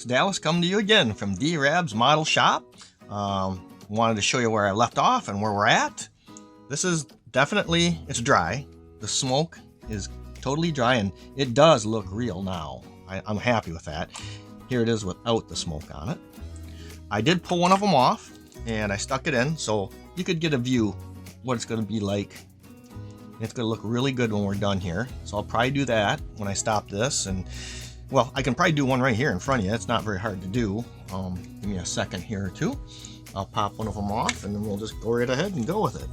Dallas coming to you again from D-Rab's Model Shop. Wanted to show you where I left off and where we're at. This is definitely, it's dry. The smoke is totally dry and it does look real now. I'm happy with that. Here it is without the smoke on it. I did pull one of them off and I stuck it in so you could get a view what it's going to be like. It's going to look really good when we're done here. So I'll probably do that when I stop this. And well, I can probably do one right here in front of you. It's not very hard to do. Give me a second here or two. I'll pop one of them off and then we'll just go right ahead and go with it.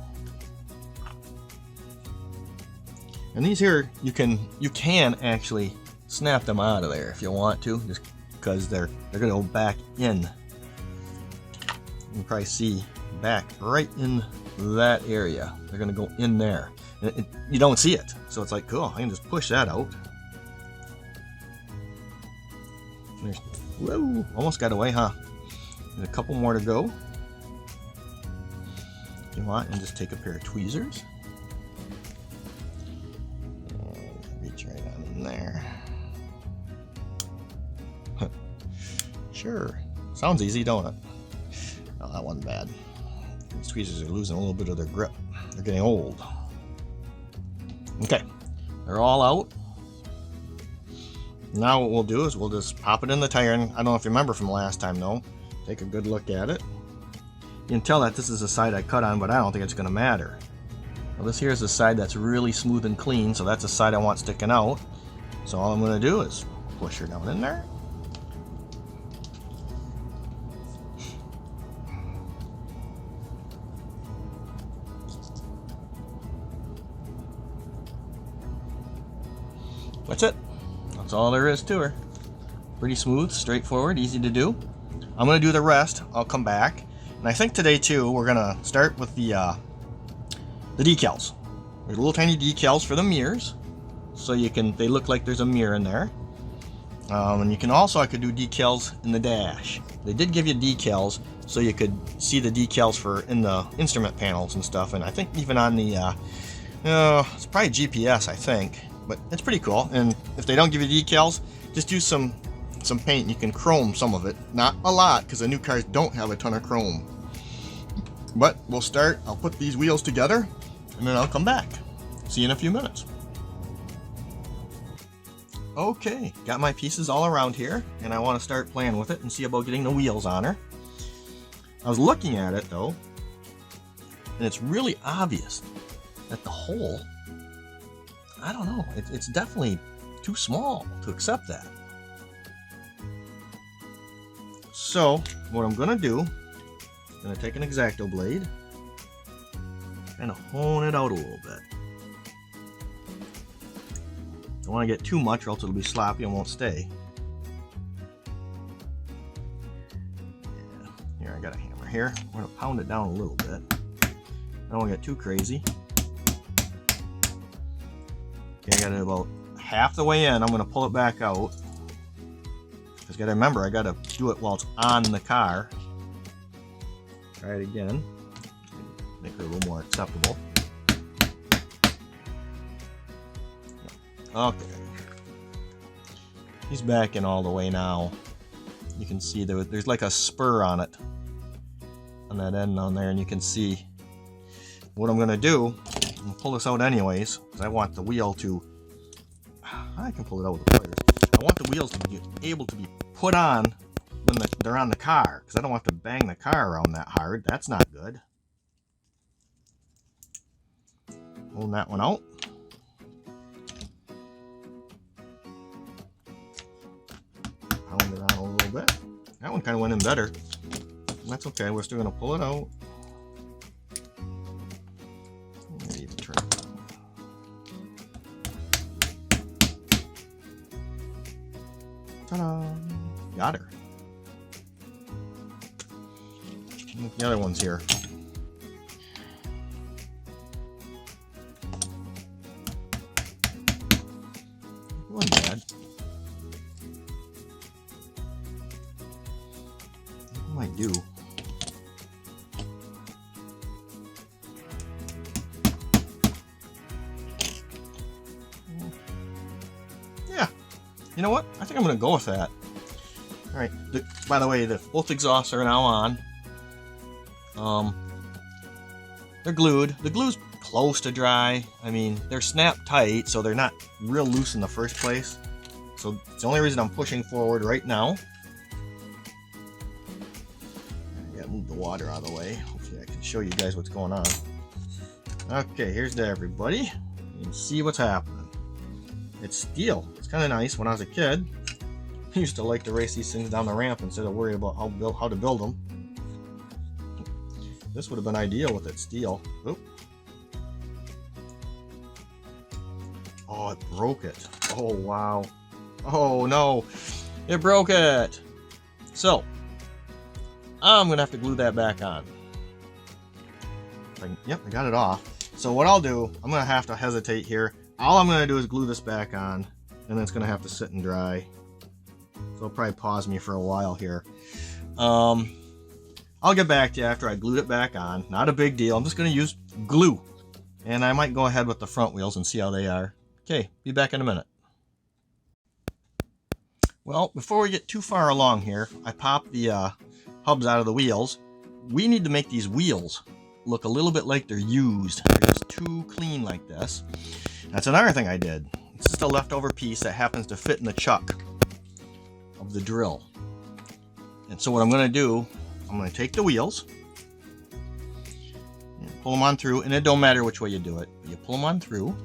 And these here, you can actually snap them out of there if you want to, just because they're going to go back in. You can probably see back right in that area. They're going to go in there. You don't see it, so it's like, cool, I can just push that out. Whoa, almost got away, huh? There's a couple more to go. If you want, and just take a pair of tweezers. Reach right on in there. Sure, sounds easy, don't it? Oh, that wasn't bad. These tweezers are losing a little bit of their grip. They're getting old. Okay, they're all out. Now what we'll do is we'll just pop it in the tire, and I don't know if you remember from last time though. Take a good look at it. You can tell that this is the side I cut on, but I don't think it's going to matter. Well, this here is the side that's really smooth and clean, so that's the side I want sticking out. So all I'm going to do is push her down in there. That's it. That's all there is to her. Pretty smooth, straightforward, easy to do. I'm going to do the rest. I'll come back. And I think today too, we're going to start with the decals. There's little tiny decals for the mirrors. So they look like there's a mirror in there. And you can also, I could do decals in the dash. They did give you decals so you could see the decals for in the instrument panels and stuff. And I think even on the, it's probably GPS, I think. But it's pretty cool. And if they don't give you decals, just use some paint. You can chrome some of it. Not a lot, because the new cars don't have a ton of chrome. But we'll start. I'll put these wheels together, and then I'll come back. See you in a few minutes. Okay, got my pieces all around here, and I want to start playing with it and see about getting the wheels on her. I was looking at it, though, and it's really obvious that the hole, I don't know, it's definitely too small to accept that. So what I'm gonna do, I'm gonna take an X-acto blade, kind of hone it out a little bit. Don't want to get too much or else it'll be sloppy and won't stay. Yeah, here I got a hammer here. I'm gonna pound it down a little bit. I don't want to get too crazy. Okay, I got it about half the way in. I'm gonna pull it back out. Just gotta remember, I gotta do it while it's on the car. Try it again. Make it a little more acceptable. Okay. He's back in all the way now. You can see there's like a spur on it. On that end on there, and you can see what I'm gonna do. I'm gonna pull this out anyways, because I want the wheel to, I can pull it out with the pliers. I want the wheels to be able to be put on when they're on the car, because I don't want to bang the car around that hard. That's not good. Pulling that one out. Pound it on a little bit. That one kind of went in better. That's okay, we're still going to pull it out. Maybe even turn it on. Ta-da! Got her. The other one's here. Wasn't bad. What might do? Yeah. You know what? I think I'm going to go with that. Alright, by the way, both exhausts are now on. They're glued. The glue's close to dry. I mean, they're snapped tight, so they're not real loose in the first place. So it's the only reason I'm pushing forward right now. I gotta move the water out of the way. Hopefully I can show you guys what's going on. Okay, here's to everybody. You can see what's happening. It's steel. It's kind of nice. When I was a kid, I used to like to race these things down the ramp instead of worry about how to build them. This would have been ideal with it steel. Oop. Oh, it broke it. Oh, wow. Oh, no. It broke it. So, I'm going to have to glue that back on. Yep, I got it off. So what I'll do, I'm going to have to hesitate here. All I'm going to do is glue this back on, and then it's going to have to sit and dry. So it'll probably pause me for a while here. I'll get back to you after I glued it back on. Not a big deal. I'm just going to use glue. And I might go ahead with the front wheels and see how they are. Okay, be back in a minute. Well, before we get too far along here, I popped the hubs out of the wheels. We need to make these wheels look a little bit like they're used. They're just too clean like this. That's another thing I did. It's just a leftover piece that happens to fit in the chuck of the drill. And so what I'm going to do, I'm going to take the wheels and pull them on through, and it don't matter which way you do it. You pull them on through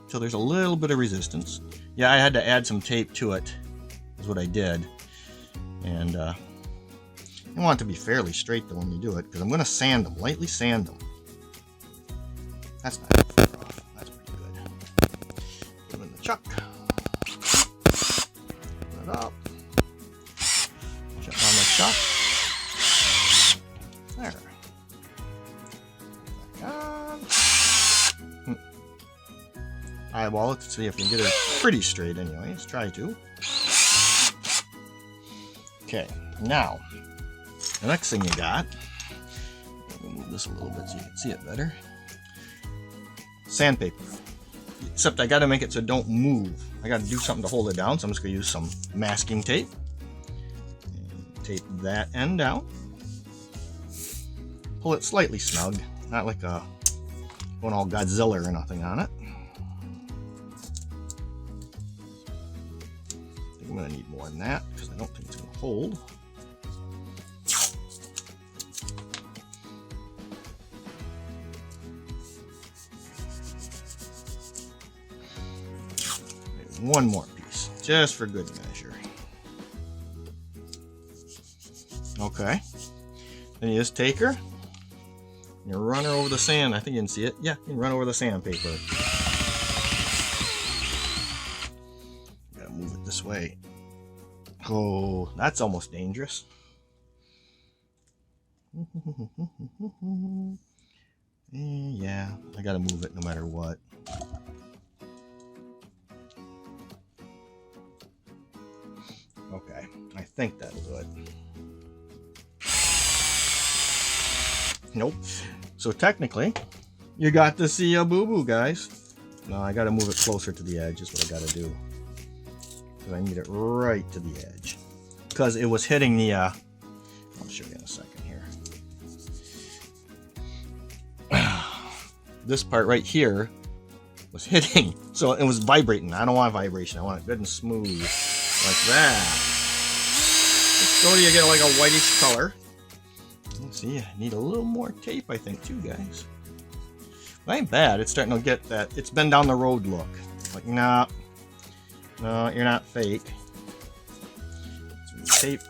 until there's a little bit of resistance. Yeah, I had to add some tape to it, is what I did. And I want it to be fairly straight though when you do it, because I'm going to sand them, lightly sand them. That's not too far off. That's pretty good. Put them in the chuck. Put it up. Push it on the chuck. There. Back on. Eyeball it to see if you can get it pretty straight anyways. Try to. Okay, now, the next thing you got, let me move this a little bit so you can see it better. Sandpaper. Except I got to make it so it don't move. I got to do something to hold it down, so I'm just going to use some masking tape. And tape that end down. Pull it slightly snug, not like a going all Godzilla or nothing on it. I think I'm going to need more than that because I don't think it's going to hold. One more piece, just for good measure. Okay. Then you just take her, you run her over the sand. I think you can see it. Yeah, you can run over the sandpaper. Gotta move it this way. Oh, that's almost dangerous. Yeah, I gotta move it no matter what. Okay, I think that'll do it. Nope. So technically, you got to see a boo-boo, guys. No, I got to move it closer to the edge is what I got to do. Because I need it right to the edge. Because it was hitting the, I'll show you in a second here. This part right here was hitting. So it was vibrating. I don't want vibration. I want it good and smooth. Like that. So you get like a whitish color. Let's see, I need a little more tape, I think, too, guys. It ain't bad. It's starting to get that it's been down the road look. Like, nah, no, you're not fake. Some tape.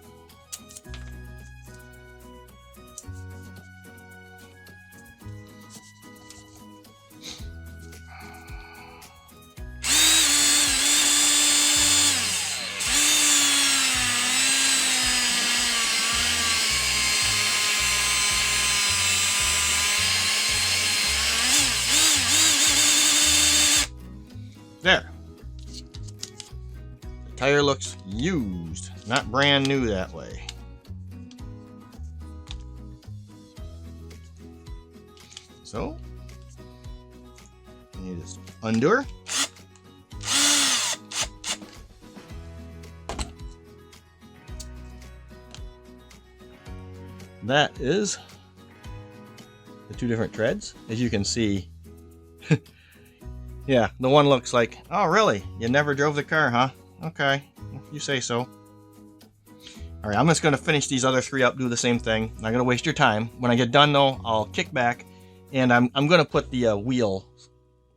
There. The tire looks used, not brand new that way. So, you just undo her. that is the two different treads. As you can see, yeah, the one looks like, oh really? You never drove the car, huh? Okay, if you say so. All right, I'm just gonna finish these other three up, do the same thing. Not gonna waste your time. When I get done though, I'll kick back and I'm gonna put the wheel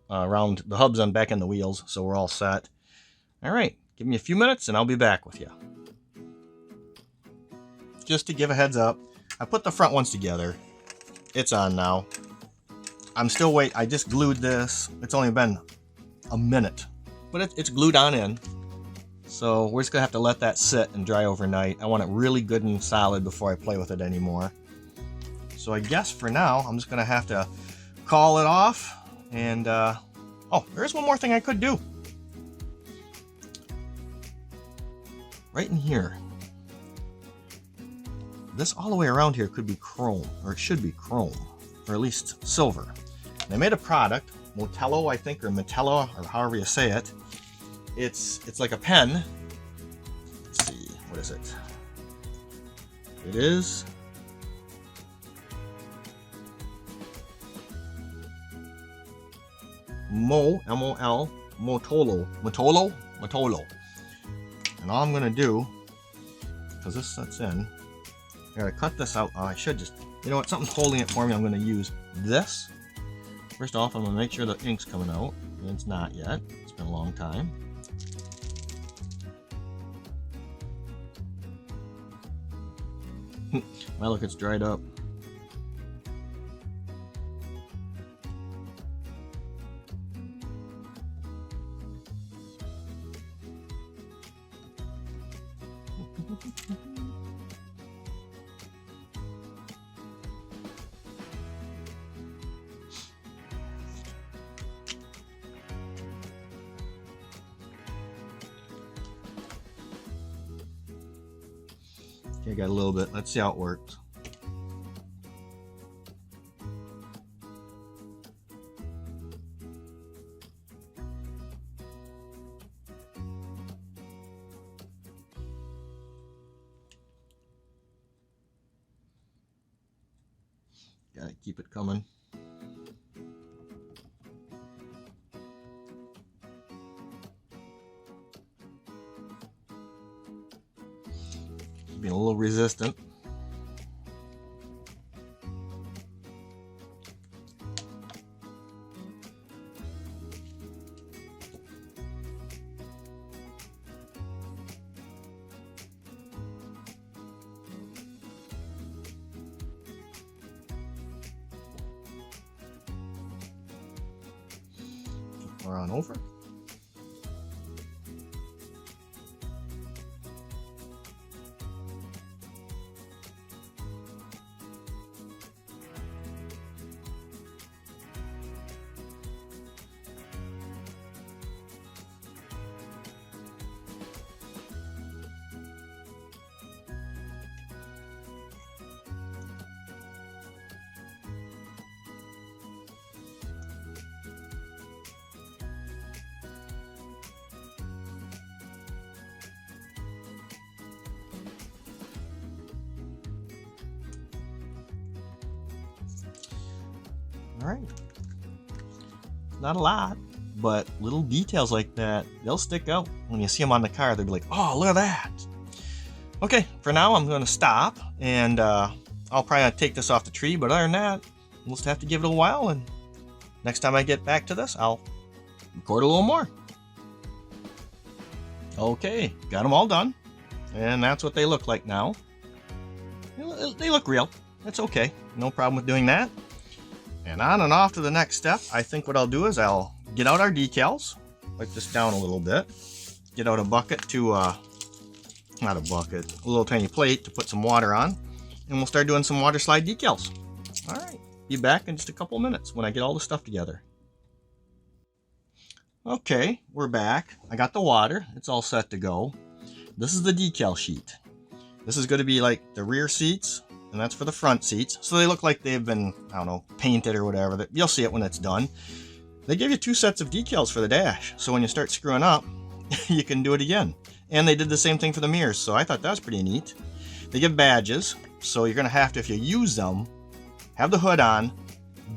around the hubs on back in the wheels, so we're all set. All right, give me a few minutes and I'll be back with you. Just to give a heads up, I put the front ones together. It's on now. I'm still waiting. I just glued this. It's only been a minute, but it's glued on in. So we're just gonna have to let that sit and dry overnight. I want it really good and solid before I play with it anymore. So I guess for now, I'm just gonna have to call it off. And oh, there's one more thing I could do. Right in here. This all the way around here could be chrome, or it should be chrome, or at least silver. They made a product, Motello, I think, or Metello, or however you say it. It's like a pen. Let's see, what is it? It is M-O-L, Motolo. And all I'm gonna do, because this sets in, I gotta cut this out. I should just, you know what, something's holding it for me. I'm gonna use this. First off, I'm gonna make sure the ink's coming out. And it's not yet. It's been a long time. Well, look, it's dried up. Okay, I got a little bit. Let's see how it works. Gotta keep it coming. Being a little resistant. Pour on over. All right, not a lot, but little details like that, they'll stick out. When you see them on the car, they'll be like, oh, look at that. Okay, for now I'm going to stop, and I'll probably take this off the tree, but other than that, we'll just have to give it a while, and next time I get back to this, I'll record a little more. Okay, got them all done, and that's what they look like now. They look real. That's okay, no problem with doing that. And on and off to the next step. I think what I'll do is I'll get out our decals, wipe this down a little bit, get out a bucket to, not a bucket, a little tiny plate to put some water on, and we'll start doing some water slide decals. All right, be back in just a couple minutes when I get all the stuff together. Okay, we're back. I got the water, it's all set to go. This is the decal sheet. This is going to be like the rear seats, and that's for the front seats. So they look like they've been, I don't know, painted or whatever. You'll see it when it's done. They give you 2 sets of decals for the dash. So when you start screwing up, you can do it again. And they did the same thing for the mirrors. So I thought that was pretty neat. They give badges. So you're gonna have to, if you use them, have the hood on,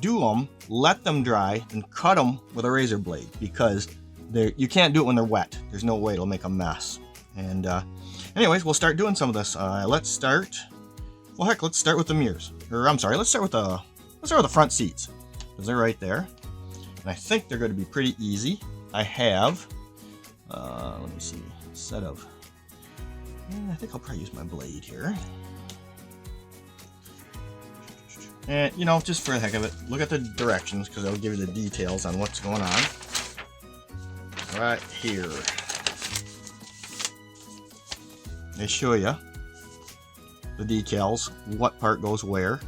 do them, let them dry, and cut them with a razor blade, because you can't do it when they're wet. There's no way it'll make a mess. And anyways, we'll start doing some of this. Let's start. Well, heck, let's start with the mirrors. Or I'm sorry, let's start with the front seats, because they're right there. And I think they're going to be pretty easy. I have, let me see, a set of. I think I'll probably use my blade here. And, you know, just for the heck of it, look at the directions, because it'll give you the details on what's going on. Right here. They show you the decals, what part goes where.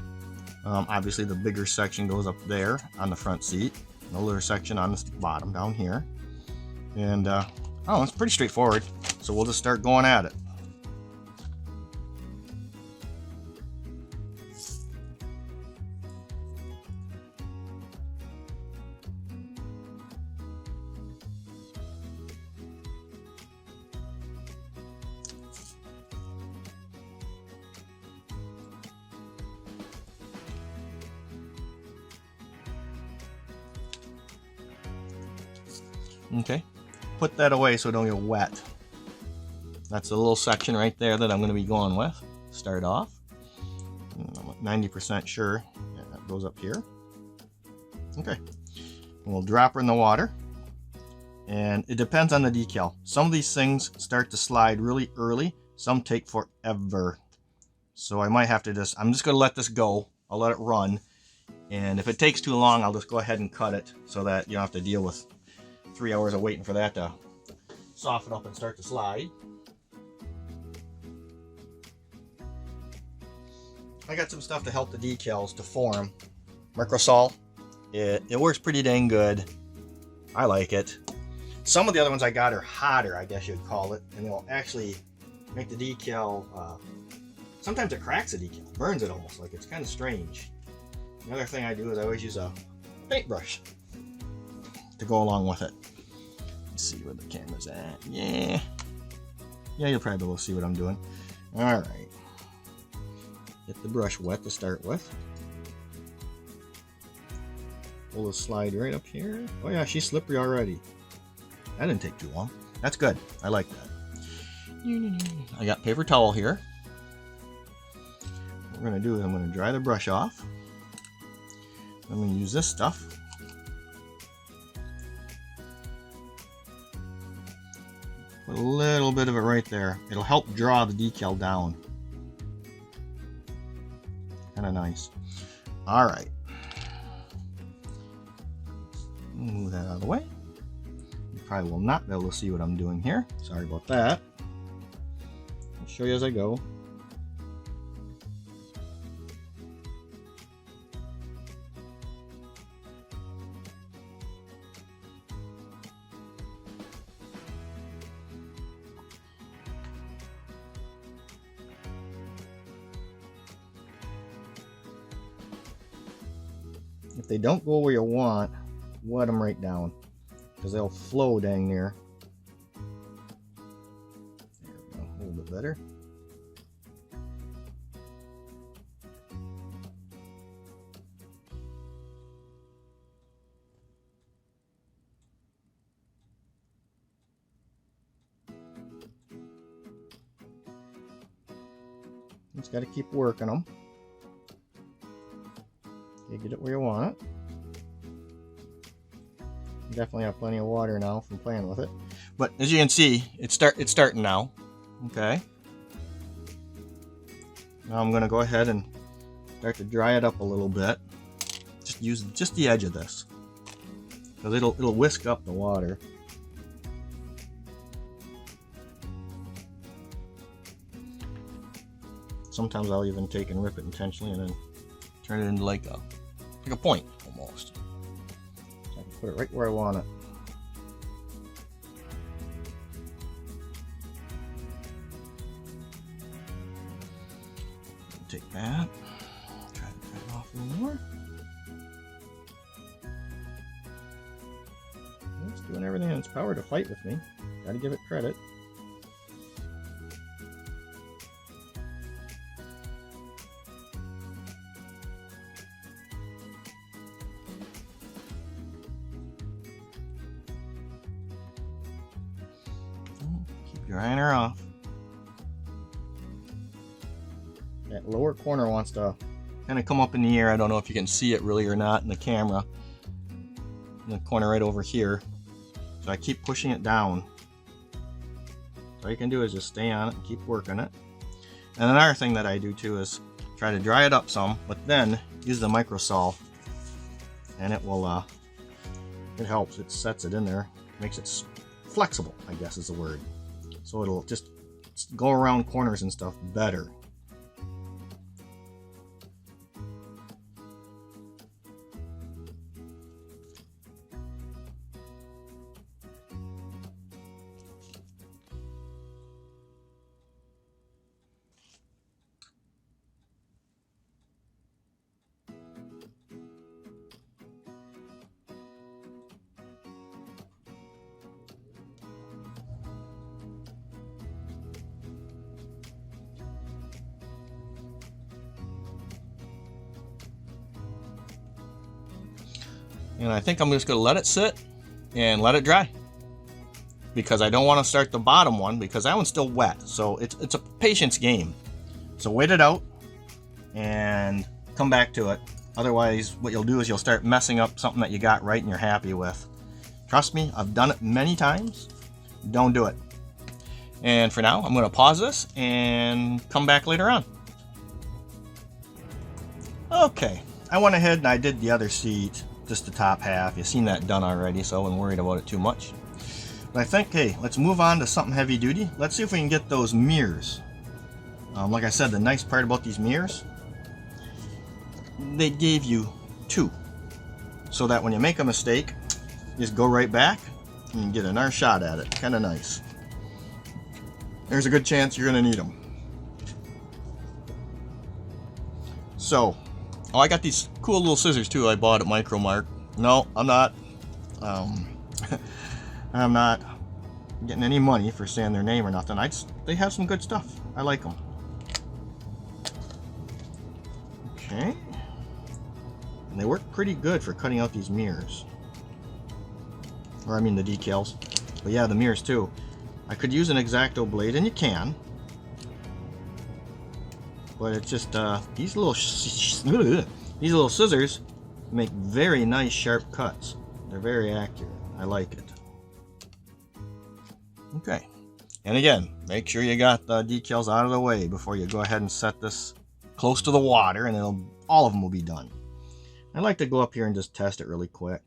Obviously, the bigger section goes up there on the front seat. The little section on the bottom down here. And, oh, it's pretty straightforward. So we'll just start going at it. Okay, put that away so it don't get wet. That's the little section right there that I'm going to be going with. Start off. I'm 90% sure that goes up here. Okay, and we'll drop her in the water. And it depends on the decal. Some of these things start to slide really early. Some take forever. So I might have to I'm just going to let this go. I'll let it run. And if it takes too long, I'll just go ahead and cut it so that you don't have to deal with 3 hours of waiting for that to soften up and start to slide. I got some stuff to help the decals to form. Mercosol. It works pretty dang good. I like it. Some of the other ones I got are hotter, I guess you'd call it, and they'll actually make the decal. Sometimes it cracks the decal, burns it almost, like it's kind of strange. The other thing I do is I always use a paintbrush to go along with it. Let's see where the camera's at. Yeah, you'll probably be able to see what I'm doing. All right, get the brush wet to start with. Pull the slide right up here. Oh yeah, she's slippery already. That didn't take too long. That's good. I like that. I got paper towel here. What we're gonna do is I'm gonna dry the brush off. I'm gonna use this stuff. Put a little bit of it right there. It'll help draw the decal down. Kind of nice. All right. Move that out of the way. You probably will not be able to see what I'm doing here. Sorry about that. I'll show you as I go. If they don't go where you want, wet them right down, because they'll flow dang near. There we go, a little bit better. Just got to keep working them. You get it where you want it. Definitely have plenty of water now from playing with it. But as you can see, it's starting now. Okay. Now I'm going to go ahead and start to dry it up a little bit. Just use just the edge of this, because it'll whisk up the water. Sometimes I'll even take and rip it intentionally and then turn it into like a point almost. So I can put it right where I want it. Take that. Try to cut it off a little more. It's doing everything in its power to fight with me. Gotta give it credit. drying her off. That lower corner wants to kind of come up in the air. I don't know if you can see it really or not in the camera. In the corner right over here. So I keep pushing it down. So all you can do is just stay on it and keep working it. And another thing that I do too is try to dry it up some, but then use the microsol, and it will it helps. It sets it in there, makes it flexible, I guess is the word. So it'll just go around corners and stuff better. And I think I'm just going to let it sit and let it dry, because I don't want to start the bottom one because that one's still wet. So it's a patience game. So wait it out and come back to it. Otherwise, what you'll do is you'll start messing up something that you got right and you're happy with. Trust me, I've done it many times. Don't do it. And for now, I'm going to pause this and come back later on. Okay, I went ahead and I did the other seat, just the top half. You've seen that done already, so I wasn't worried about it too much. But I think, hey, let's move on to something heavy duty. Let's see if we can get those mirrors. Like I said, the nice part about these mirrors, they gave you two, so that when you make a mistake, just go right back and you get another shot at it. Kind of nice. There's a good chance you're going to need them. So, oh, I got these cool little scissors too I bought at Micromark. No, I'm not. I'm not getting any money for saying their name or nothing. They have some good stuff. I like them. Okay. And they work pretty good for cutting out these mirrors. Or I mean the decals. But yeah, the mirrors too. I could use an x-acto blade, and you can. But it's just these little scissors make very nice sharp cuts. They're very accurate. I like it. Okay, and again, make sure you got the decals out of the way before you go ahead and set this close to the water, and all of them will be done. I like to go up here and just test it really quick.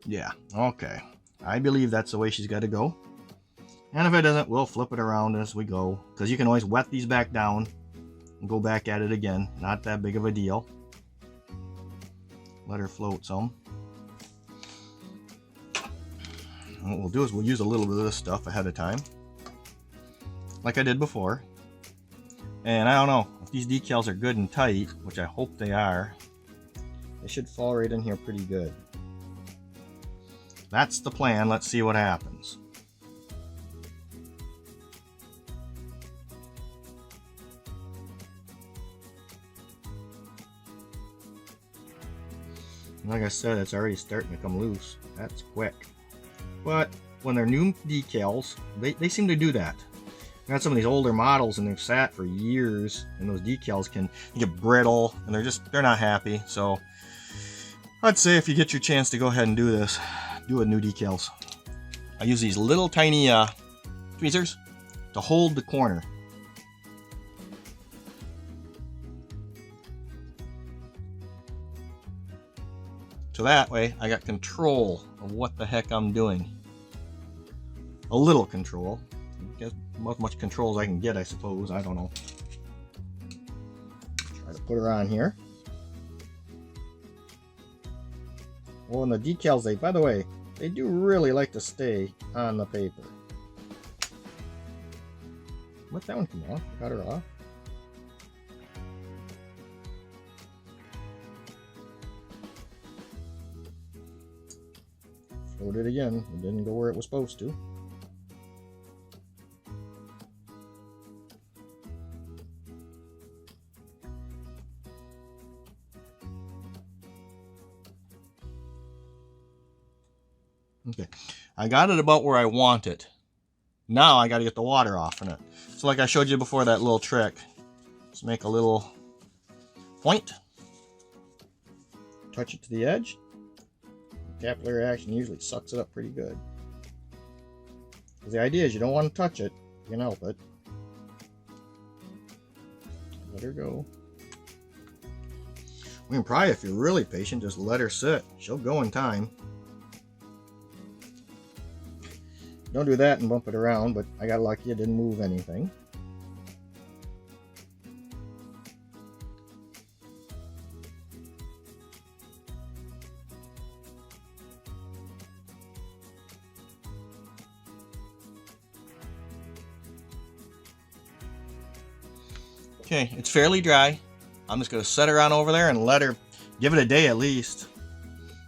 Yeah, okay. I believe that's the way she's got to go. And if it doesn't, we'll flip it around as we go, because you can always wet these back down and go back at it again. Not that big of a deal. Let her float some. And what we'll do is we'll use a little bit of this stuff ahead of time, like I did before. And I don't know, if these decals are good and tight, which I hope they are, they should fall right in here pretty good. That's the plan. Let's see what happens. Like I said, it's already starting to come loose. That's quick. But when they're new decals, they seem to do that. I got some of these older models and they've sat for years, and those decals can get brittle and they're not happy. So I'd say if you get your chance to go ahead and do this, do it new decals. I use these little tiny tweezers to hold the corner. So that way, I got control of what the heck I'm doing. A little control. As much control as I can get, I suppose. I don't know. Try to put her on here. Well, and the decals, by the way, they do really like to stay on the paper. Let that one come off. Got her off. Float it again. It didn't go where it was supposed to. Okay, I got it about where I want it. Now I got to get the water off in it. So like I showed you before, that little trick. Let's make a little point. Touch it to the edge. Capillary action usually sucks it up pretty good. Because the idea is you don't want to touch it. You can help it. Let her go. We can probably, if you're really patient, just let her sit. She'll go in time. Don't do that and bump it around, but I got lucky, it didn't move anything. Okay, it's fairly dry. I'm just going to set her on over there and let her give it a day at least.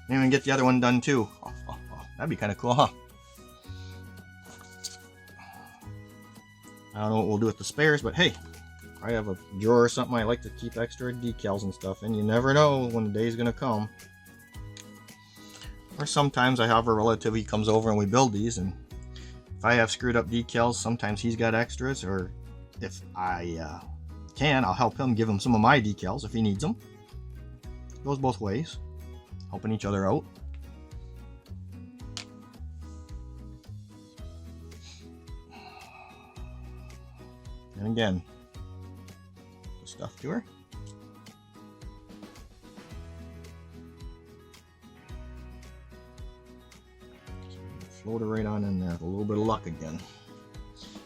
Maybe we can get the other one done too. Oh, that'd be kind of cool, huh? I don't know what we'll do with the spares, but hey, I have a drawer or something I like to keep extra decals and stuff in. You never know when the day's going to come. Or sometimes I have a relative, he comes over and we build these, and if I have screwed up decals, sometimes he's got extras, or if I can, I'll help him, give him some of my decals if he needs them. It goes both ways, helping each other out. And again, the stuff to her. Float her right on in there with a little bit of luck again.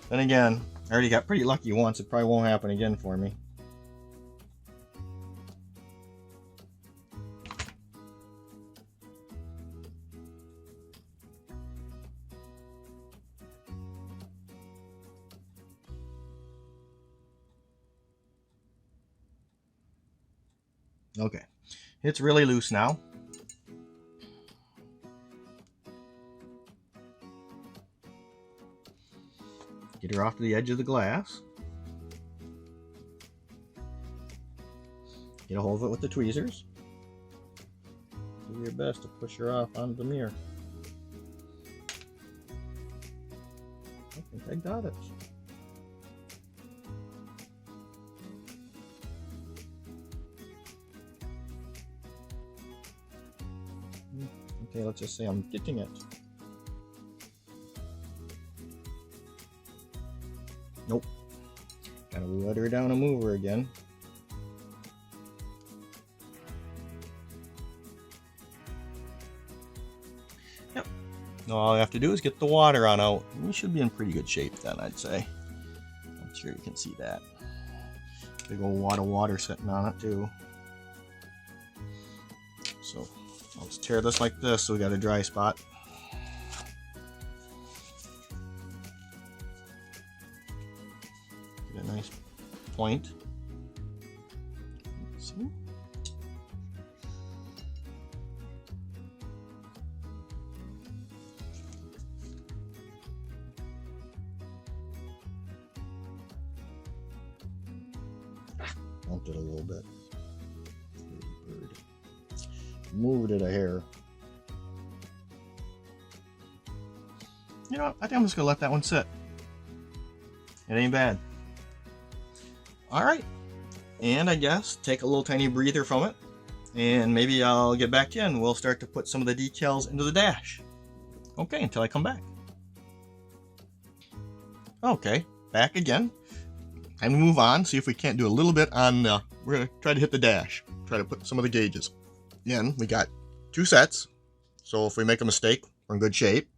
Then again, I already got pretty lucky once. It probably won't happen again for me. Okay, it's really loose now. Get her off to the edge of the glass. Get a hold of it with the tweezers. Do your best to push her off onto the mirror. I think I got it. Okay, let's just say I'm getting it. Nope. Gotta let her down and move her again. Yep. Now all I have to do is get the water on out. We should be in pretty good shape then, I'd say. I'm sure you can see that. Big old wad of water sitting on it too. So let's tear this like this so we got a dry spot. Get a nice point. Let's see. Bumped it a little bit. Bird. Moved it a hair. You know what? I think I'm just gonna let that one sit. It ain't bad. Alright. And I guess take a little tiny breather from it. And maybe I'll get back to you and we'll start to put some of the decals into the dash. Okay, until I come back. Okay, back again. Time to move on, see if we can't do a little bit on, we're going to try to hit the dash. Try to put some of the gauges. Again, we got 2 sets. So if we make a mistake, we're in good shape.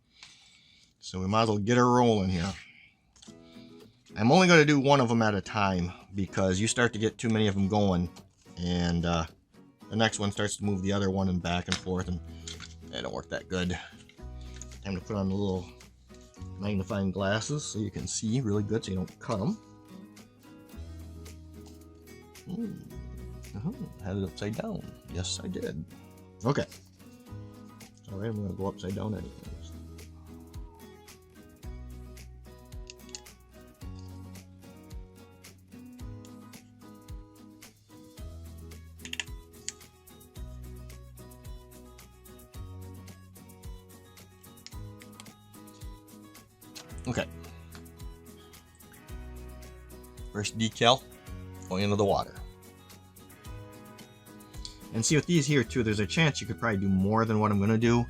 So we might as well get her rolling here. I'm only going to do one of them at a time because you start to get too many of them going. And the next one starts to move the other one and back and forth, and they don't work that good. Time to put on the little magnifying glasses so you can see really good so you don't cut them. Had it upside down. Yes, I did. Okay. Alright, I'm going to go upside down anyways. Okay. First decal going into the water. And see, with these here too, there's a chance you could probably do more than what I'm going to do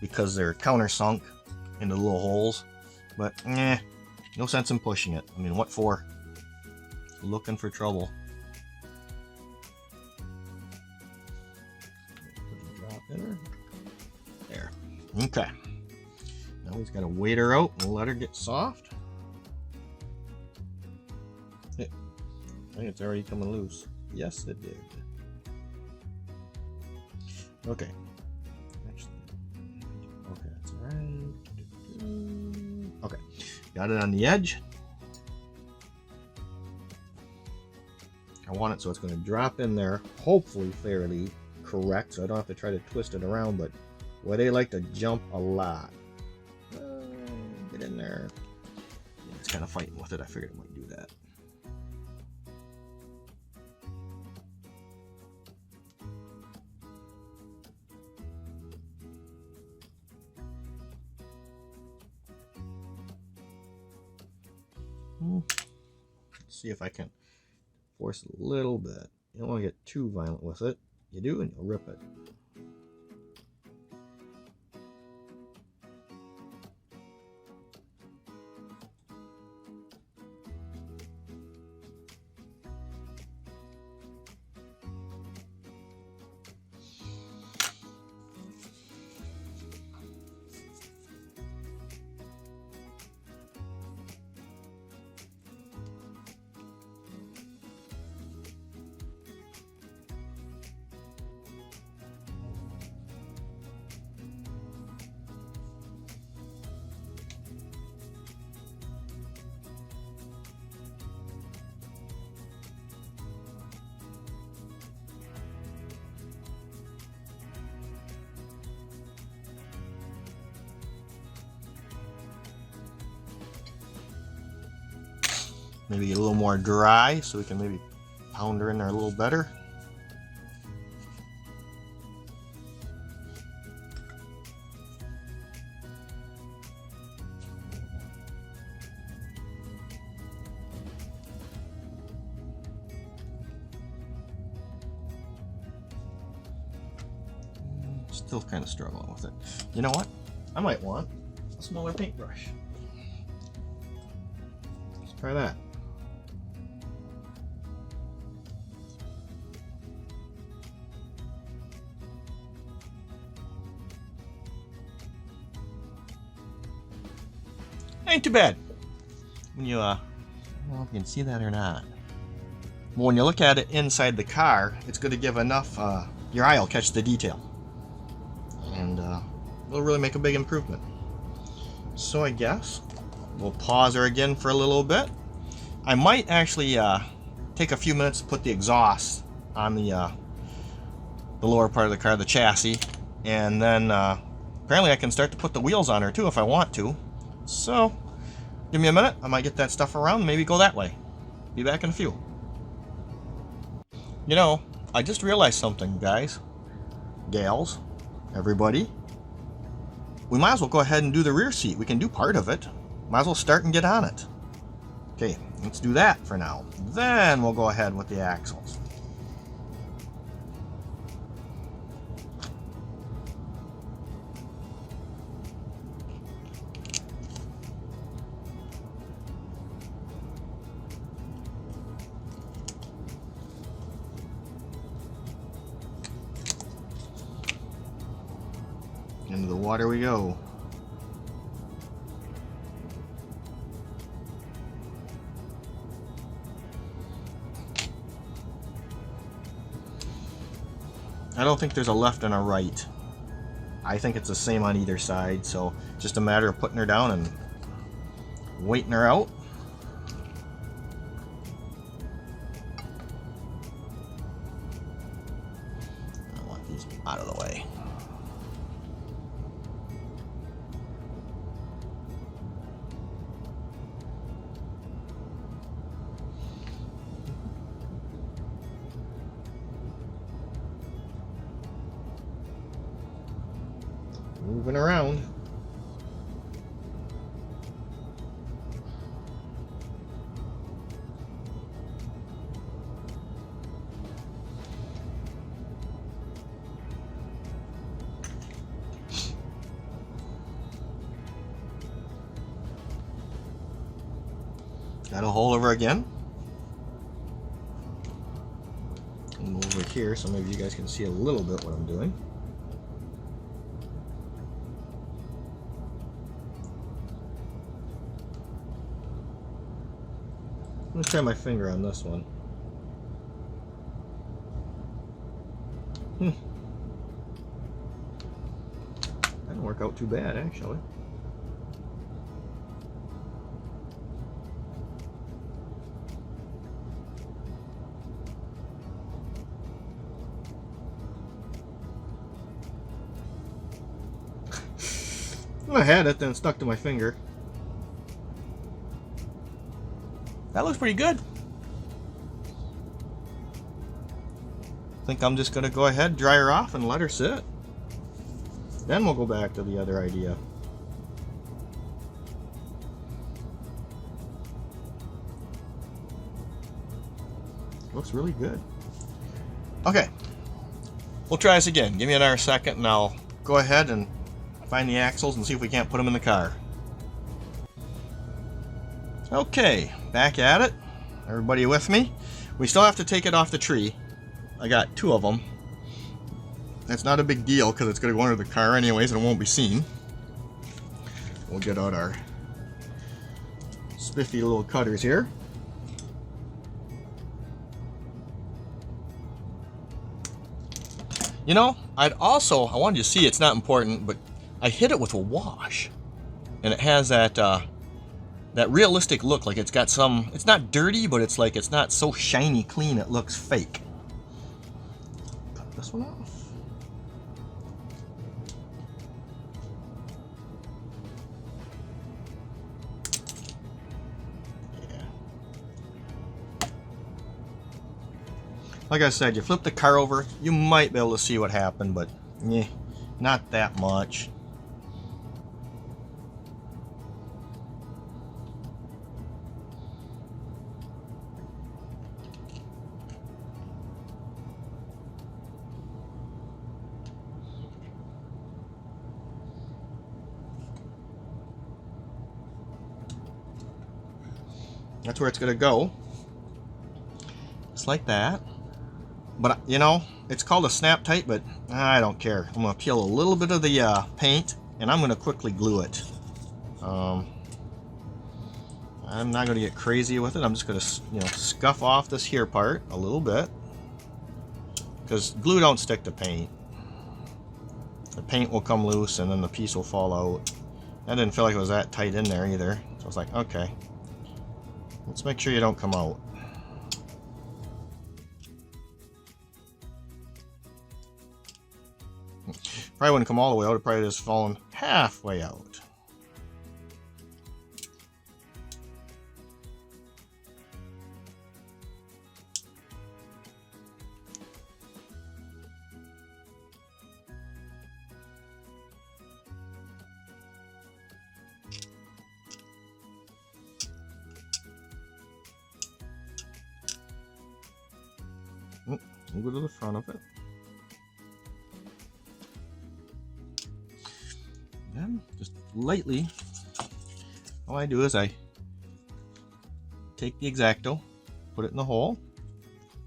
because they're countersunk into little holes. But no sense in pushing it. I mean, what for? Looking for trouble. Drop in her. There. Okay. Now we've got to wait her out and let her get soft. Hey, I think it's already coming loose. Yes, it did. Okay. Okay, that's alright. Okay. Got it on the edge. I want it so it's going to drop in there, hopefully fairly correct, so I don't have to try to twist it around, but boy, they like to jump a lot. Get in there. Yeah, it's kind of fighting with it. I figured it might do that. Let's see if I can force it a little bit. You don't want to get too violent with it. You do, and you'll rip it. Maybe a little more dry so we can maybe pound her in there a little better. Still kind of struggling with it. You know what? I might want a smaller paintbrush. Let's try that. Ain't too bad. When you, I don't know if you can see that or not. But when you look at it inside the car, it's going to give enough, your eye will catch the detail. And it'll really make a big improvement. So I guess we'll pause her again for a little bit. I might actually take a few minutes to put the exhaust on the lower part of the car, the chassis. And then apparently I can start to put the wheels on her too if I want to. So, give me a minute. I might get that stuff around and maybe go that way. Be back in a few. You know, I just realized something, guys. Gals, everybody. We might as well go ahead and do the rear seat. We can do part of it. Might as well start and get on it. Okay, let's do that for now. Then we'll go ahead with the axles. Into the water we go. I don't think there's a left and a right. I think it's the same on either side, so just a matter of putting her down and waiting her out. I want these out of the way. Moving around. Got a hole over again. And over here so maybe you guys can see a little bit what I'm doing. I'm gonna try my finger on this one. That didn't work out too bad, actually. I had it, then it stuck to my finger. That looks pretty good. I think I'm just gonna go ahead, dry her off, and let her sit. Then we'll go back to the other idea. Looks really good. Okay, we'll try this again. Give me another second and I'll go ahead and find the axles and see if we can't put them in the car. Okay, back at it. Everybody with me? We still have to take it off the tree. I got 2 of them. That's not a big deal because it's going to go under the car anyways and it won't be seen. We'll get out our spiffy little cutters here. You know, I wanted you to see, it's not important, but I hit it with a wash. And it has that that realistic look, like it's got some, it's not dirty, but it's like it's not so shiny clean it looks fake. Cut this one off. Yeah. Like I said, you flip the car over, you might be able to see what happened, but yeah, not that much. That's where it's going to go. Just like that. But, you know, it's called a snap tight, but I don't care. I'm going to peel a little bit of the paint, and I'm going to quickly glue it. I'm not going to get crazy with it. I'm just going to, you know, scuff off this here part a little bit. Because glue don't stick to paint. The paint will come loose, and then the piece will fall out. I didn't feel like it was that tight in there either. So I was like, okay. Let's make sure you don't come out. Probably wouldn't come all the way out, it probably just fallen halfway out. We'll go to the front of it. Then just lightly, all I do is I take the X-acto, put it in the hole,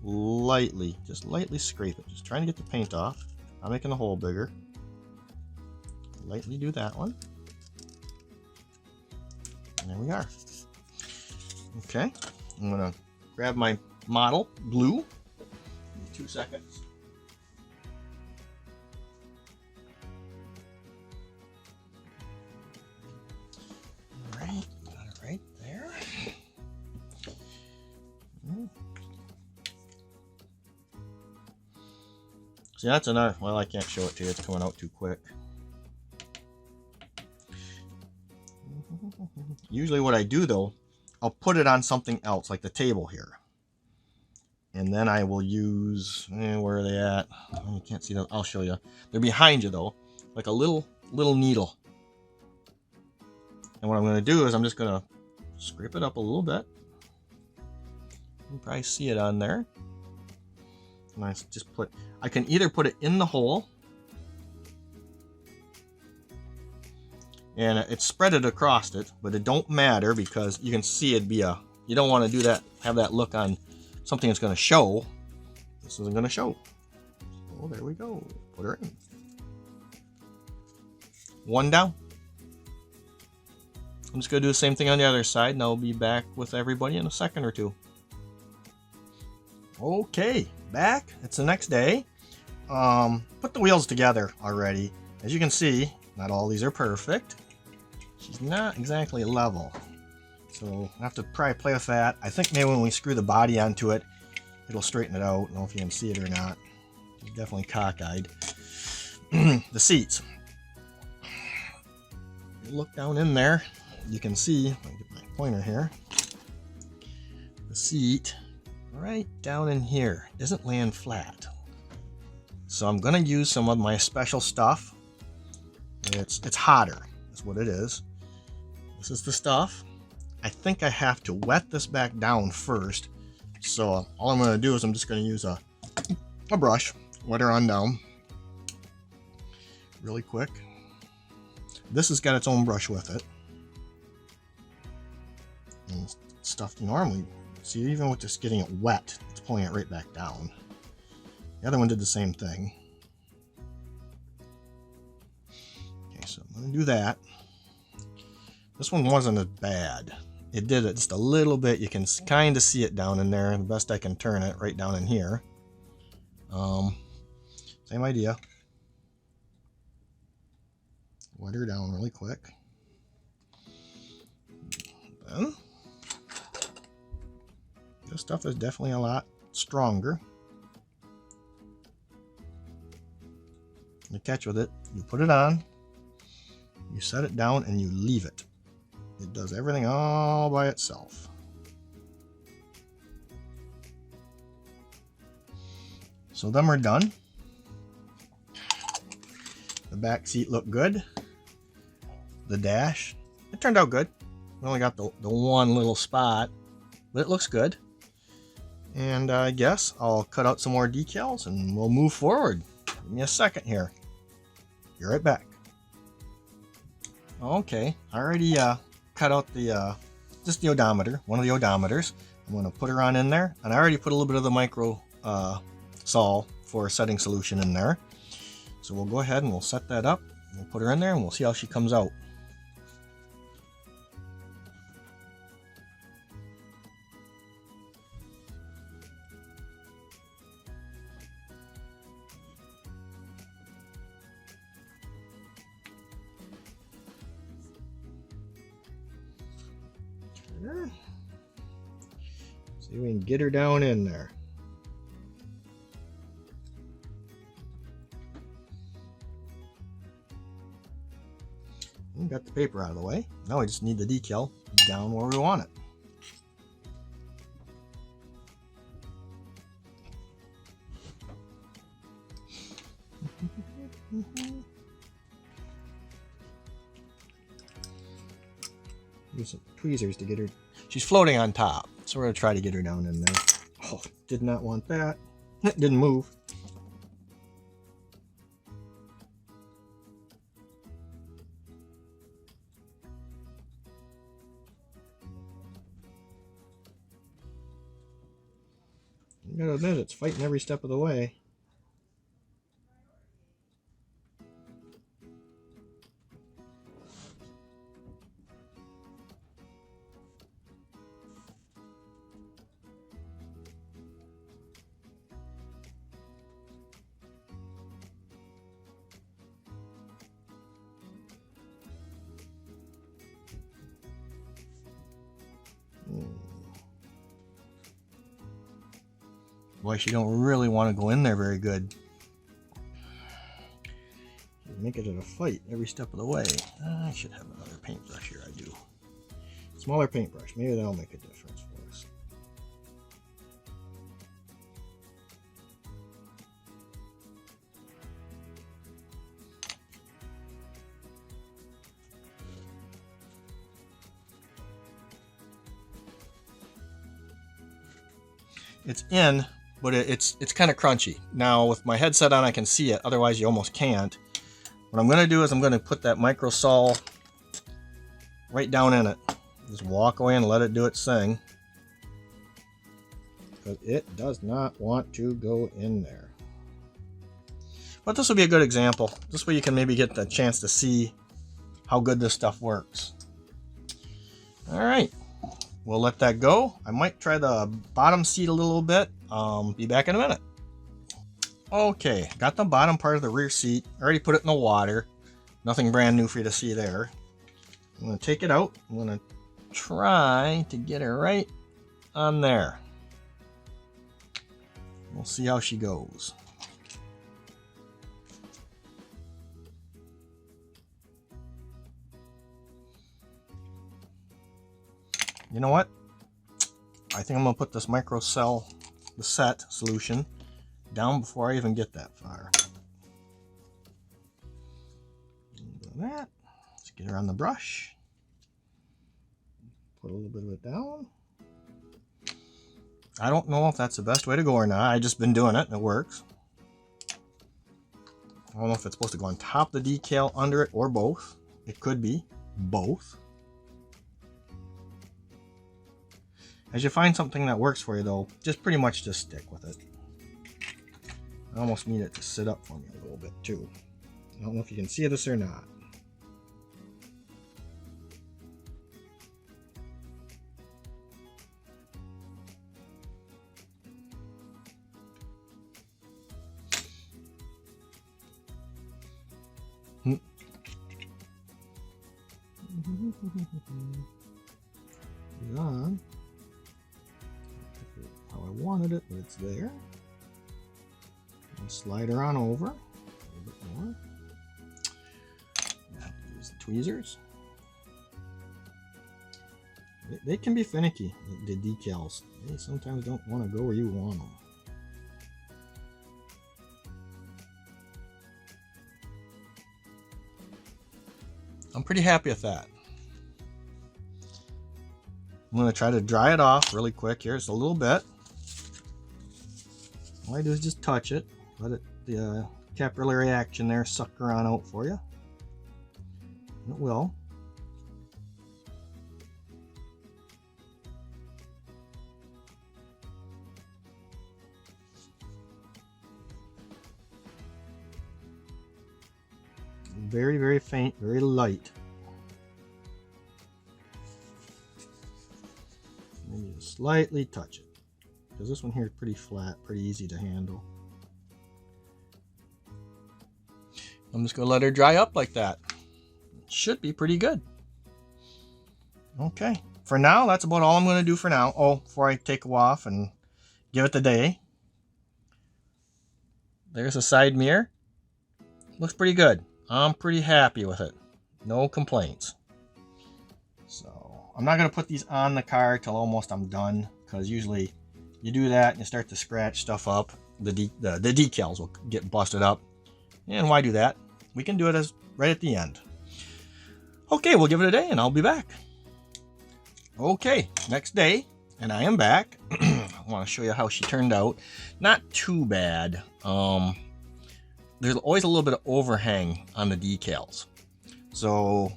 lightly, just lightly scrape it, just trying to get the paint off. I'm making the hole bigger. Lightly do that one. And there we are. Okay, I'm gonna grab my model glue. 2 seconds. All right, got it right there. See, that's another, well, I can't show it to you, it's coming out too quick. Usually what I do though, I'll put it on something else, like the table here. And then I will use, where are they at? Oh, you can't see them. I'll show you. They're behind you though, like a little needle. And what I'm going to do is I'm just going to scrape it up a little bit. You can probably see it on there. And I just I can either put it in the hole, and it's spread it across it, but it don't matter because you can see it'd be a you don't want to do that, have that look on something that's going to show. This isn't going to show. Oh, there we go. Put her in. One down. I'm just going to do the same thing on the other side, and I'll be back with everybody in a second or two. Okay, back. It's the next day. Put the wheels together already. As you can see, not all these are perfect. She's not exactly level. So I have to probably play with that. I think maybe when we screw the body onto it, it'll straighten it out. I don't know if you can see it or not. She's definitely cockeyed. The seats. You look down in there, you can see, let me get my pointer here. The seat right down in here isn't laying flat. So I'm going to use some of my special stuff. It's hotter, is what it is. This is the stuff. I think I have to wet this back down first. So all I'm going to do is I'm just going to use a brush, wet her on down really quick. This has got its own brush with it. And stuff you normally see, even with just getting it wet, it's pulling it right back down. The other one did the same thing. Okay, so I'm going to do that. This one wasn't as bad. It did it just a little bit. You can kind of see it down in there. The best I can turn it right down in here. Same idea. Wet her down really quick. Then this stuff is definitely a lot stronger. The catch with it, you put it on, you set it down, and you leave it. It does everything all by itself. So then we're done. The back seat looked good. The dash, it turned out good. We only got the one little spot, but it looks good. And I guess I'll cut out some more decals and we'll move forward. Give me a second here. Be right back. Okay, I already cut out the just the odometer, one of the odometers. I'm going to put her on in there, and I already put a little bit of the micro sol for setting solution in there. So we'll go ahead and we'll set that up. We'll put her in there and we'll see how she comes out. See if we can get her down in there. We got the paper out of the way. Now we just need the decal down where we want it. Use some tweezers to get her. She's floating on top, so we're going to try to get her down in there. Oh, did not want that. It didn't move. You gotta admit, it's fighting every step of the way. Boy, she don't really want to go in there very good. Make it a fight every step of the way. I should have another paintbrush here. I do. Smaller paintbrush. Maybe that'll make a difference for us. It's in, but it's kind of crunchy. Now with my headset on I can see it, otherwise you almost can't. What I'm going to do is I'm going to put that micro sol right down in it. Just walk away and let it do its thing. because it does not want to go in there. But this will be a good example. This way you can maybe get the chance to see how good this stuff works. All right, we'll let that go. I might try the bottom seat a little bit. Be back in a minute. Okay, got the bottom part of the rear seat. Already put it in the water. Nothing brand new for you to see there. I'm going to take it out. I'm going to try to get her right on there. We'll see how she goes. You know what? I think I'm going to put this SOLVASET solution down before I even get that far. Do that. Let's get her on the brush. Put a little bit of it down. I don't know if that's the best way to go or not. I've just been doing it and it works. I don't know if it's supposed to go on top of the decal, under it, or both. It could be both. As you find something that works for you though, just pretty much just stick with it. I almost need it to sit up for me a little bit too. I don't know if you can see this or not. On. How I wanted it, but it's there. And slide her on over a little bit more. I have to use the tweezers. They can be finicky, the decals. They sometimes don't want to go where you want them. I'm pretty happy with that. I'm going to try to dry it off really quick here. Just a little bit. All I do is just touch it. Let it, the capillary action there suck her on out for you. It will. Very, very faint, very light. Maybe just slightly touch it, because this one here is pretty flat, pretty easy to handle. I'm just going to let her dry up like that. Should be pretty good. Okay, for now, that's about all I'm going to do for now. Oh, before I take her off and give it the day. There's a side mirror. Looks pretty good. I'm pretty happy with it. No complaints. So I'm not going to put these on the car till almost I'm done, because usually you do that and you start to scratch stuff up. The decals will get busted up. And why do that? We can do it as right at the end. Okay, we'll give it a day and I'll be back. Okay, next day, and I am back. I want to show you how she turned out. Not too bad. There's always a little bit of overhang on the decals. So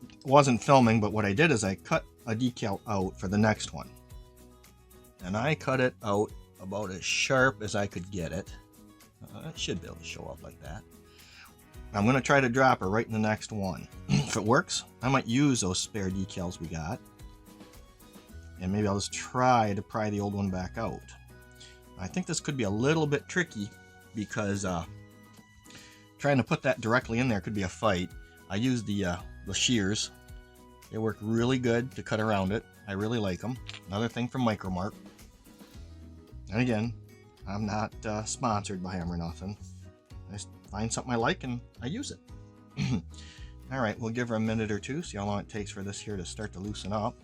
it wasn't filming, but what I did is I cut a decal out for the next one. And I cut it out about as sharp as I could get it. It should be able to show up like that. I'm going to try to drop her right in the next one. If it works, I might use those spare decals we got. And maybe I'll just try to pry the old one back out. I think this could be a little bit tricky because trying to put that directly in there could be a fight. I used the shears. They work really good to cut around it. I really like them. Another thing from Micromark. And again, I'm not sponsored by them or nothing. I just find something I like and I use it. All right, we'll give her a minute or two, see how long it takes for this here to start to loosen up.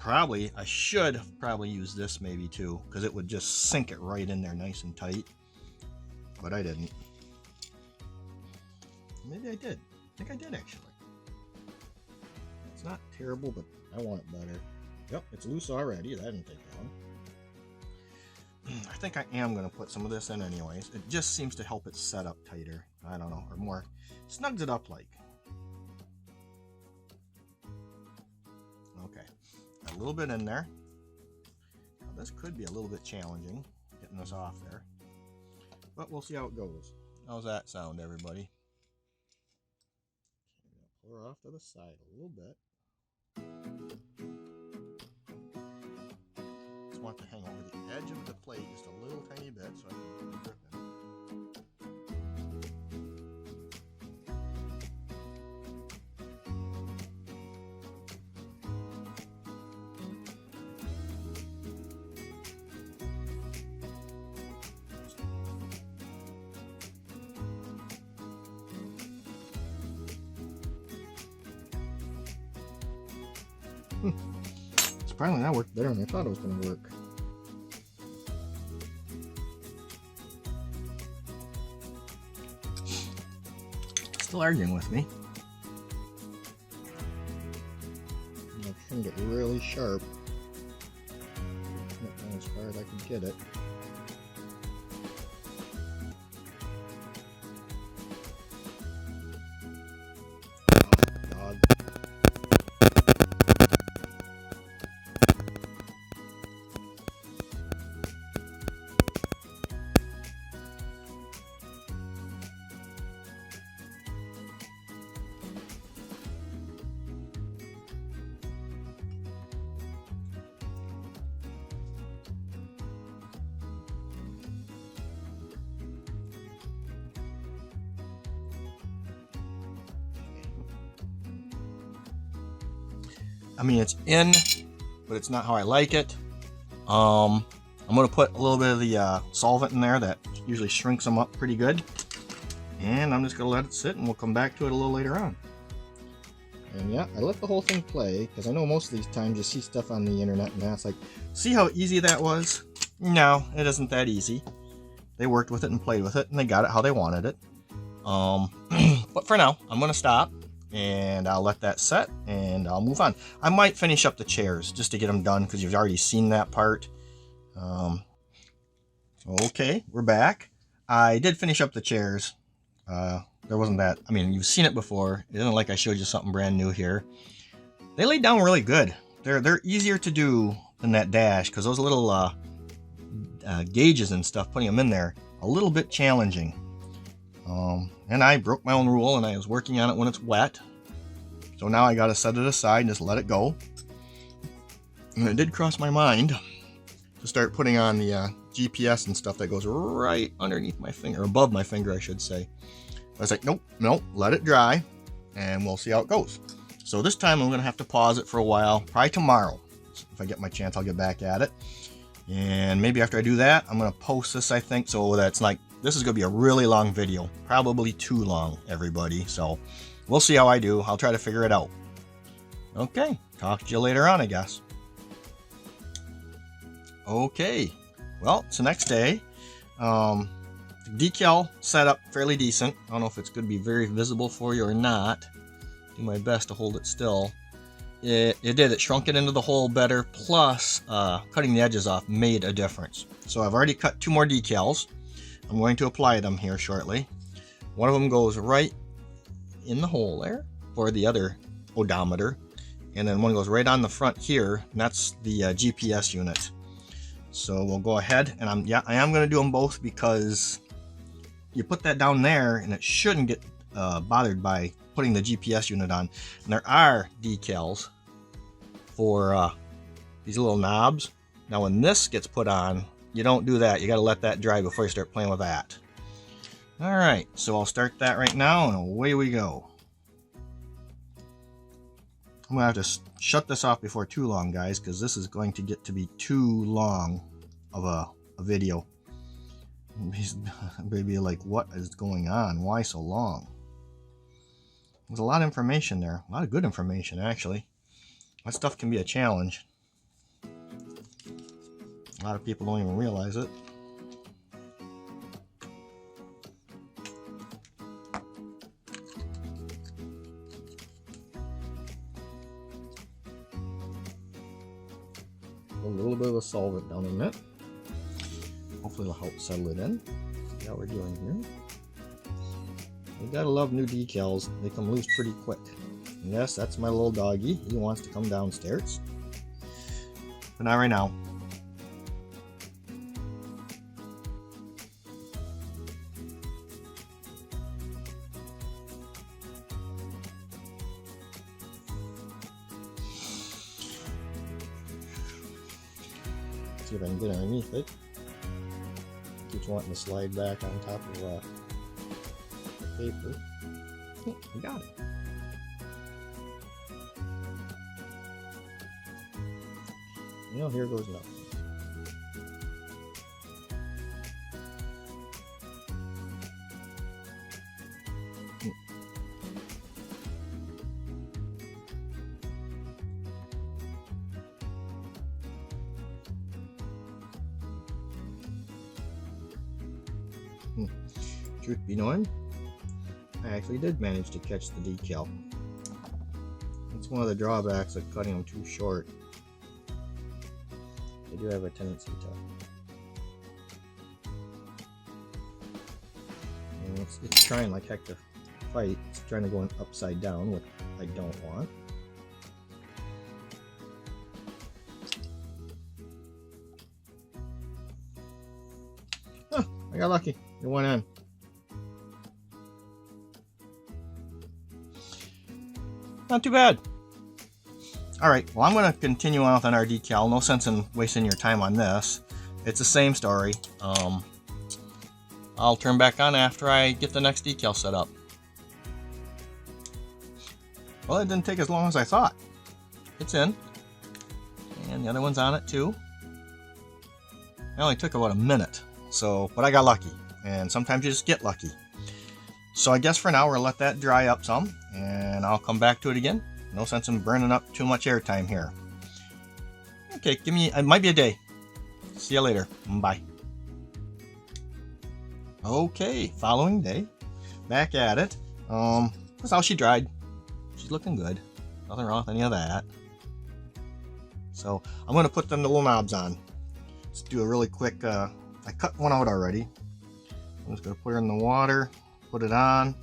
I should probably use this maybe too, because it would just sink it right in there nice and tight. But I didn't. Maybe I did. I think I did actually. It's not terrible, but I want it better. Yep, it's loose already. That didn't take long. I think I am going to put some of this in anyways. It just seems to help it set up tighter. I don't know, or more. Snugs it up like. Okay. A little bit in there. this could be a little bit challenging, getting this off there. But we'll see how it goes. How's that sound, everybody? Pull her off to the side a little bit. Just want to hang over the edge of the plate just a little tiny bit so I can get the grip in. Surprisingly, that worked better than I thought it was going to work. Still arguing with me. I trimmed it really sharp. Not as far as I can get it. Oh, God. I mean, it's in, but it's not how I like it. I'm going to put a little bit of the solvent in there that usually shrinks them up pretty good. And I'm just going to let it sit, and we'll come back to it a little later on. And yeah, I let the whole thing play, because I know most of these times you see stuff on the internet and that's like, see how easy that was? No, it isn't that easy. They worked with it and played with it, and they got it how they wanted it. But for now, I'm going to stop. And I'll let that set and I'll move on. I might finish up the chairs just to get them done because you've already seen that part. Okay, we're back. I did finish up the chairs. There wasn't that, I mean, you've seen it before. It isn't like I showed you something brand new here. They laid down really good. They're easier to do than that dash because those little gauges and stuff, putting them in there, a little bit challenging. And I broke my own rule and I was working on it when it's wet. So now I got to set it aside and just let it go. And it did cross my mind to start putting on the GPS and stuff that goes right underneath my finger, above my finger, I should say. I was like, nope, let it dry and we'll see how it goes. So this time I'm going to have to pause it for a while, probably tomorrow. If I get my chance, I'll get back at it. And maybe after I do that, I'm going to post this, I think, so that's like, this is going to be a really long video, probably too long, everybody. So we'll see how I do. I'll try to figure it out. Okay, talk to you later on, I guess. Okay, well, it's the next day. The decal set up fairly decent. I don't know if it's going to be very visible for you or not. Do my best to hold it still. It shrunk it into the hole better, plus cutting the edges off made a difference. So I've already cut 2 more decals. I'm going to apply them here shortly. One of them goes right in the hole there for the other odometer, and then one goes right on the front here, and that's the GPS unit. So we'll go ahead, and I am going to do them both because you put that down there and it shouldn't get bothered by putting the GPS unit on. And there are decals for these little knobs. Now when this gets put on, you don't do that. You got to let that dry before you start playing with that. All right, so I'll start that right now and away we go. I'm gonna have to shut this off before too long, guys, because this is going to get to be too long of a video. Maybe like, what is going on? Why so long? There's a lot of information there. A lot of good information, actually. That stuff can be a challenge. A lot of people don't even realize it. A little bit of a solvent down in it. Hopefully it'll help settle it in. See how we're doing here. You gotta love new decals. They come loose pretty quick. And yes, that's my little doggy. He wants to come downstairs. But not right now. See if I can get underneath it. Keeps wanting to slide back on top of the paper. Oh, I got it. You know, here goes nothing. Truth be known, I actually did manage to catch the decal. It's one of the drawbacks of cutting them too short. They do have a tendency to. And it's trying like heck to fight. It's trying to go in upside down, which I don't want. Huh, I got lucky. It went in. Not too bad. Alright, well I'm going to continue on with our decal. No sense in wasting your time on this. It's the same story. I'll turn back on after I get the next decal set up. Well, it didn't take as long as I thought. It's in. And the other one's on it too. It only took about a minute. But I got lucky. And sometimes you just get lucky. So I guess for now we're going to let that dry up some, and I'll come back to it again. No sense in burning up too much airtime here. Okay, it might be a day. See you later. Bye. Okay, following day. Back at it. That's how she dried. She's looking good. Nothing wrong with any of that. So I'm going to put them little knobs on. Let's do a really quick, I cut one out already. I'm just going to put her in the water. Put it on,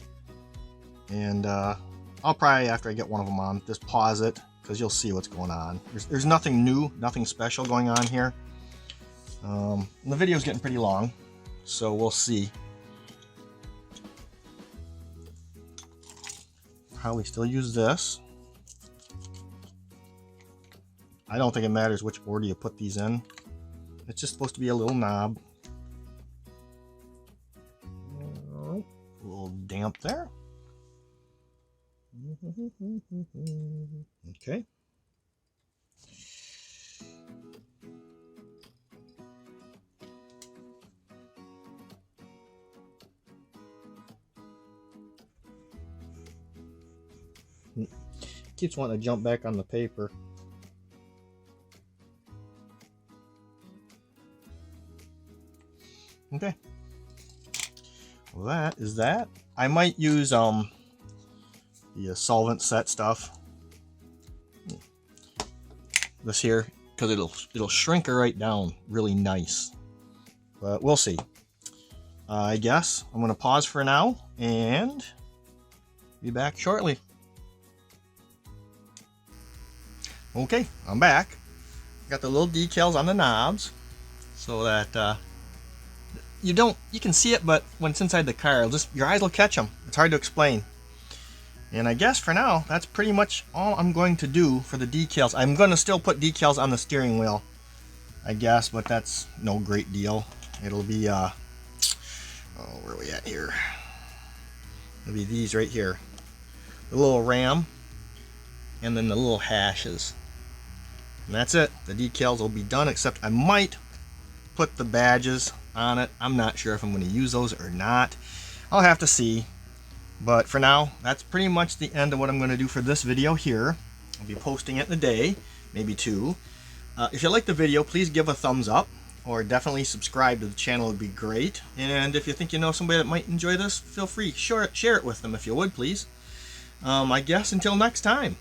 and I'll probably, after I get one of them on, just pause it because you'll see what's going on. There's nothing new, nothing special going on here. The video's getting pretty long, so we'll see. Probably still use this. I don't think it matters which order you put these in. It's just supposed to be a little knob. A little damp there. Okay. Keeps wanting to jump back on the paper. Okay. Well, that is that. I might use the SOLVASET stuff. This here, because it'll shrink her right down really nice. But we'll see. I guess I'm going to pause for now and be back shortly. Okay, I'm back. Got the little decals on the knobs so that you can see it, but when it's inside the car, your eyes will catch them. It's hard to explain. And I guess for now, that's pretty much all I'm going to do for the decals. I'm going to still put decals on the steering wheel, I guess, but that's no great deal. It'll be, oh, where are we at here? It'll be these right here. The little ram, and then the little hashes. And that's it. The decals will be done, except I might put the badges on it. I'm not sure if I'm going to use those or not. I'll have to see. But for now, that's pretty much the end of what I'm going to do for this video here. I'll be posting it in a day, maybe two. If you like the video, please give a thumbs up, or definitely subscribe to the channel. It would be great. And if you think you know somebody that might enjoy this, feel free, share it with them if you would, please. I guess until next time.